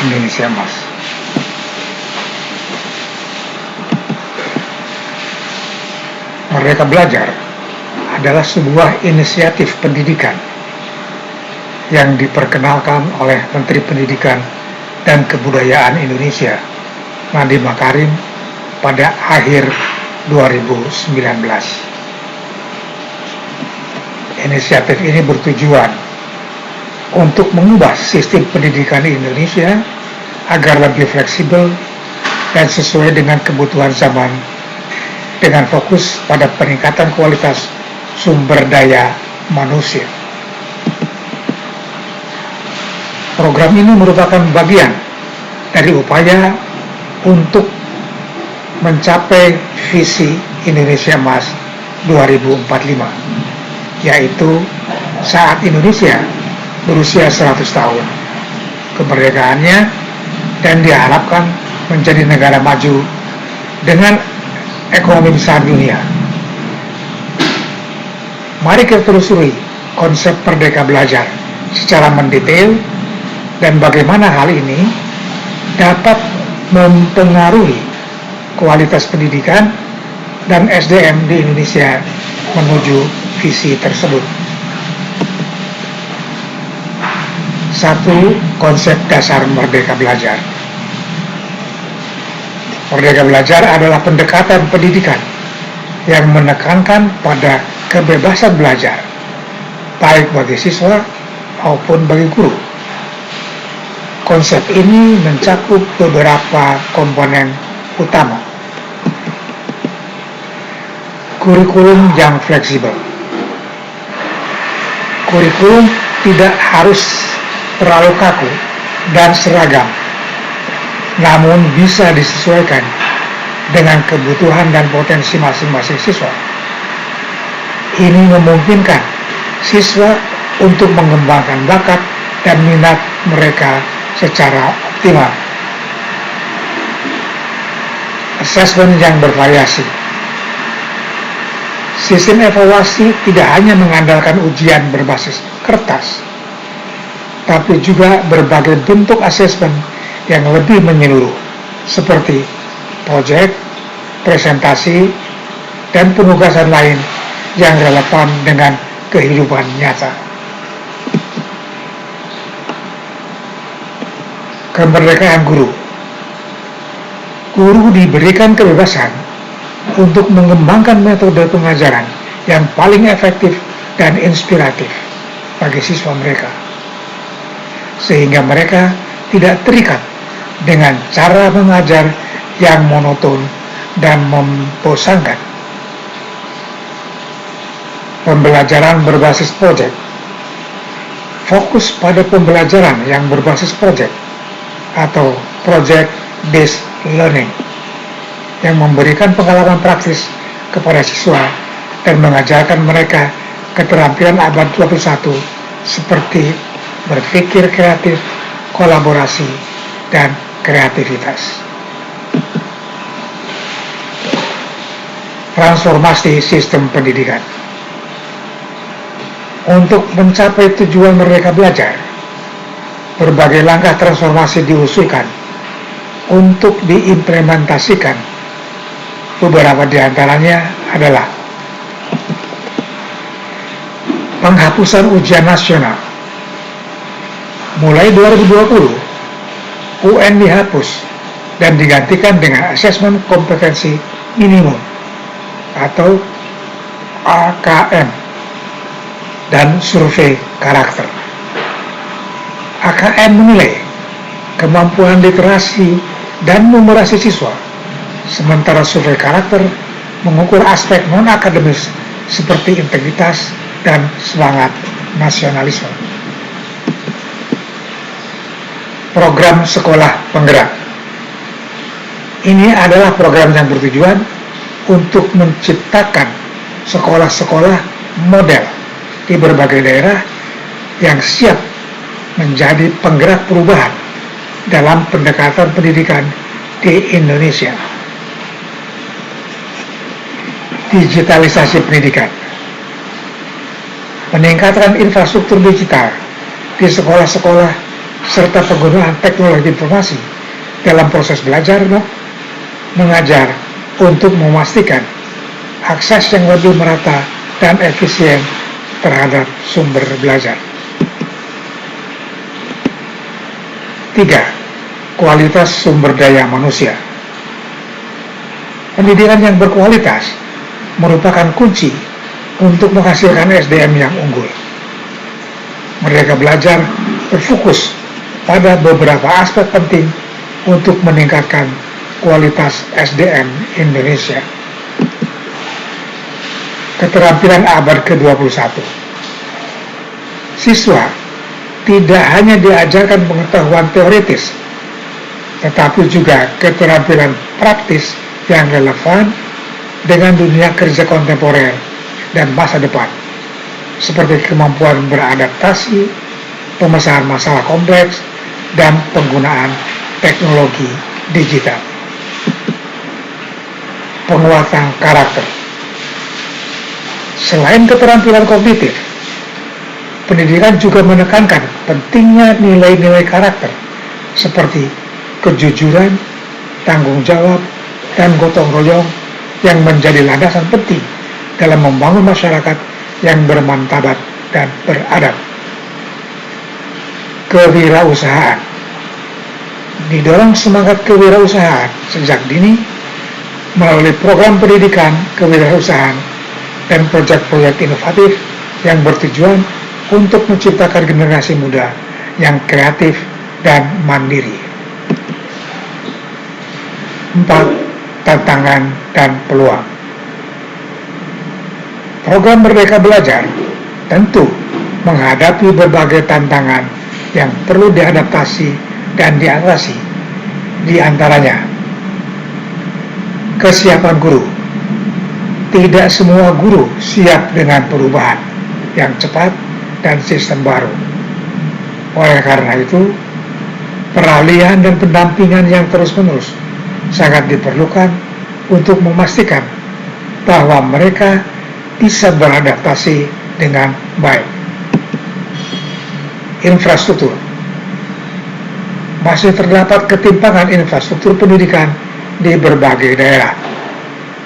Indonesia Emas. Merdeka Belajar adalah sebuah inisiatif pendidikan yang diperkenalkan oleh Menteri Pendidikan dan Kebudayaan Indonesia, Nadiem Makarim, pada akhir 2019. Inisiatif ini bertujuan untuk mengubah sistem pendidikan di Indonesia agar lebih fleksibel dan sesuai dengan kebutuhan zaman, dengan fokus pada peningkatan kualitas sumber daya manusia. Program ini merupakan bagian dari upaya untuk mencapai visi Indonesia Emas 2045, yaitu saat Indonesia berusia 100 tahun kemerdekaannya dan diharapkan menjadi negara maju dengan ekonomi besar dunia. Mari kita telusuri konsep Merdeka Belajar secara mendetail dan bagaimana hal ini dapat mempengaruhi kualitas pendidikan dan SDM di Indonesia menuju visi tersebut. 1. Konsep dasar Merdeka Belajar. Merdeka Belajar adalah pendekatan pendidikan yang menekankan pada kebebasan belajar, baik bagi siswa maupun bagi guru. Konsep ini mencakup beberapa komponen utama. Kurikulum yang fleksibel. Kurikulum tidak harus terlalu kaku dan seragam, namun bisa disesuaikan dengan kebutuhan dan potensi masing-masing siswa. Ini memungkinkan siswa untuk mengembangkan bakat dan minat mereka secara optimal. Asesmen yang bervariasi. Sistem evaluasi tidak hanya mengandalkan ujian berbasis kertas, tapi juga berbagai bentuk asesmen yang lebih menyeluruh, seperti proyek, presentasi, dan penugasan lain yang relevan dengan kehidupan nyata. Kemerdekaan guru. Guru diberikan kebebasan untuk mengembangkan metode pengajaran yang paling efektif dan inspiratif bagi siswa mereka, sehingga mereka tidak terikat dengan cara mengajar yang monoton dan membosankan. Pembelajaran berbasis proyek. Fokus pada pembelajaran yang berbasis proyek atau project based learning yang memberikan pengalaman praktis kepada siswa dan mengajarkan mereka keterampilan abad 21 seperti berpikir kreatif, kolaborasi, dan kreativitas. Transformasi sistem pendidikan. Untuk mencapai tujuan Merdeka Belajar, berbagai langkah transformasi diusulkan untuk diimplementasikan. Beberapa di antaranya adalah penghapusan ujian nasional. Mulai 2020, UN dihapus dan digantikan dengan asesmen kompetensi minimum atau AKM dan survei karakter. AKM menilai kemampuan literasi dan numerasi siswa, sementara survei karakter mengukur aspek non-akademis seperti integritas dan semangat nasionalisme. Program sekolah penggerak. Ini adalah program yang bertujuan untuk menciptakan sekolah-sekolah model di berbagai daerah yang siap menjadi penggerak perubahan dalam pendekatan pendidikan di Indonesia. Digitalisasi pendidikan. Peningkatan infrastruktur digital di sekolah-sekolah serta penggunaan teknologi informasi dalam proses belajar mengajar untuk memastikan akses yang lebih merata dan efisien terhadap sumber belajar. 3. Kualitas sumber daya manusia. Pendidikan yang berkualitas merupakan kunci untuk menghasilkan SDM yang unggul. Merdeka Belajar berfokus pada beberapa aspek penting untuk meningkatkan kualitas SDM Indonesia. Keterampilan abad ke-21. Siswa tidak hanya diajarkan pengetahuan teoritis, tetapi juga keterampilan praktis yang relevan dengan dunia kerja kontemporer dan masa depan, seperti kemampuan beradaptasi, pemecahan masalah kompleks, dan penggunaan teknologi digital. Penguatan karakter. Selain keterampilan kognitif, pendidikan juga menekankan pentingnya nilai-nilai karakter seperti kejujuran, tanggung jawab, dan gotong royong yang menjadi landasan penting dalam membangun masyarakat yang bermartabat dan beradab. Kewirausahaan. Didorong semangat kewirausahaan sejak dini melalui program pendidikan kewirausahaan dan proyek-proyek inovatif yang bertujuan untuk menciptakan generasi muda yang kreatif dan mandiri. 4. Tantangan dan peluang. Program Merdeka Belajar tentu menghadapi berbagai tantangan yang perlu diadaptasi dan diatasi, di antaranya kesiapan guru. Tidak semua guru siap dengan perubahan yang cepat dan sistem baru. Oleh karena itu, peralihan dan pendampingan yang terus-menerus sangat diperlukan untuk memastikan bahwa mereka bisa beradaptasi dengan baik. Infrastruktur. Masih terdapat ketimpangan infrastruktur pendidikan di berbagai daerah,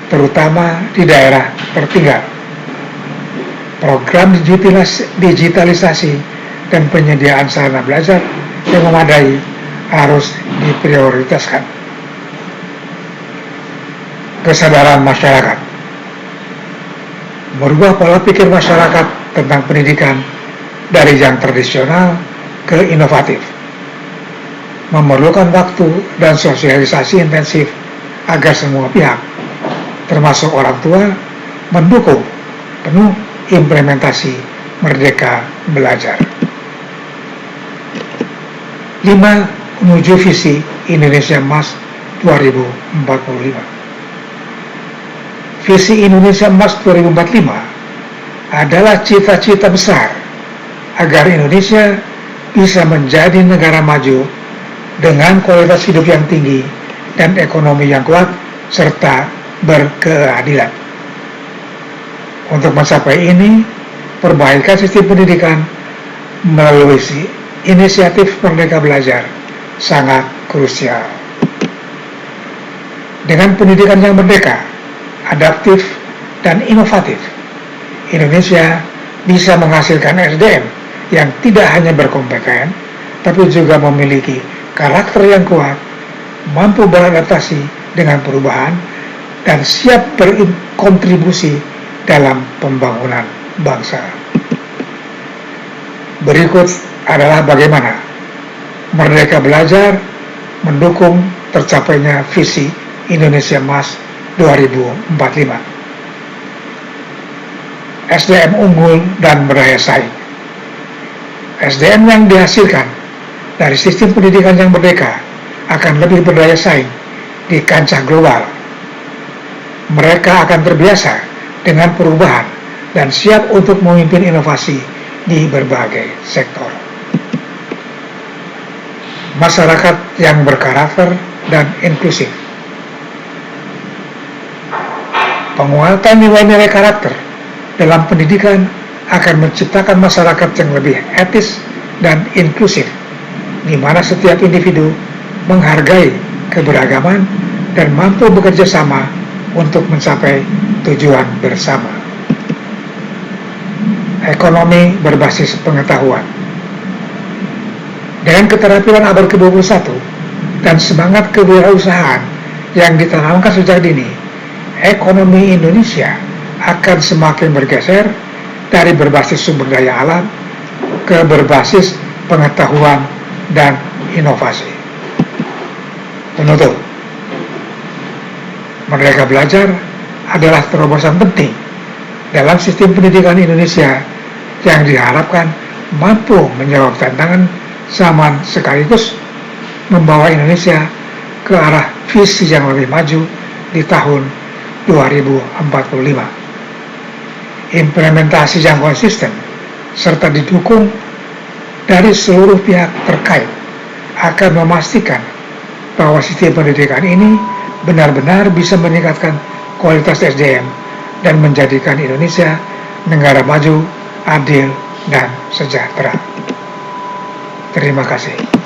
terutama di daerah tertinggal. Program digitalisasi dan penyediaan sarana belajar yang memadai harus diprioritaskan. Kesadaran masyarakat. Merubah pola pikir masyarakat tentang pendidikan dari yang tradisional ke inovatif. Memerlukan waktu dan sosialisasi intensif agar semua pihak, termasuk orang tua, mendukung penuh implementasi Merdeka Belajar. 5. Menuju visi Indonesia Emas 2045. Visi Indonesia Emas 2045 adalah cita-cita besar agar Indonesia bisa menjadi negara maju dengan kualitas hidup yang tinggi dan ekonomi yang kuat serta berkeadilan. Untuk mencapai ini, perbaikan sistem pendidikan melalui inisiatif Merdeka Belajar sangat krusial. Dengan pendidikan yang merdeka, adaptif, dan inovatif, Indonesia bisa menghasilkan SDM yang tidak hanya berkompeten, tapi juga memiliki karakter yang kuat, mampu beradaptasi dengan perubahan, dan siap berkontribusi dalam pembangunan bangsa. Berikut adalah bagaimana Merdeka Belajar mendukung tercapainya visi Indonesia Emas 2045. SDM unggul dan berdaya saing. SDM yang dihasilkan dari sistem pendidikan yang merdeka akan lebih berdaya saing di kancah global. Mereka akan terbiasa dengan perubahan dan siap untuk memimpin inovasi di berbagai sektor. Masyarakat yang berkarakter dan inklusif. Penguatan nilai-nilai karakter dalam pendidikan akan menciptakan masyarakat yang lebih etis dan inklusif, di mana setiap individu menghargai keberagaman dan mampu bekerja sama untuk mencapai tujuan bersama. Ekonomi berbasis pengetahuan. Dengan keterampilan abad ke-21 dan semangat kewirausahaan yang ditanamkan sejak dini, ekonomi Indonesia akan semakin bergeser dari berbasis sumber daya alam ke berbasis pengetahuan dan inovasi. Penutup, Merdeka Belajar adalah terobosan penting dalam sistem pendidikan Indonesia yang diharapkan mampu menjawab tantangan zaman sekaligus membawa Indonesia ke arah visi yang lebih maju di tahun 2045. Implementasi yang konsisten serta didukung dari seluruh pihak terkait akan memastikan bahwa sistem pendidikan ini benar-benar bisa meningkatkan kualitas SDM dan menjadikan Indonesia negara maju, adil, dan sejahtera. Terima kasih.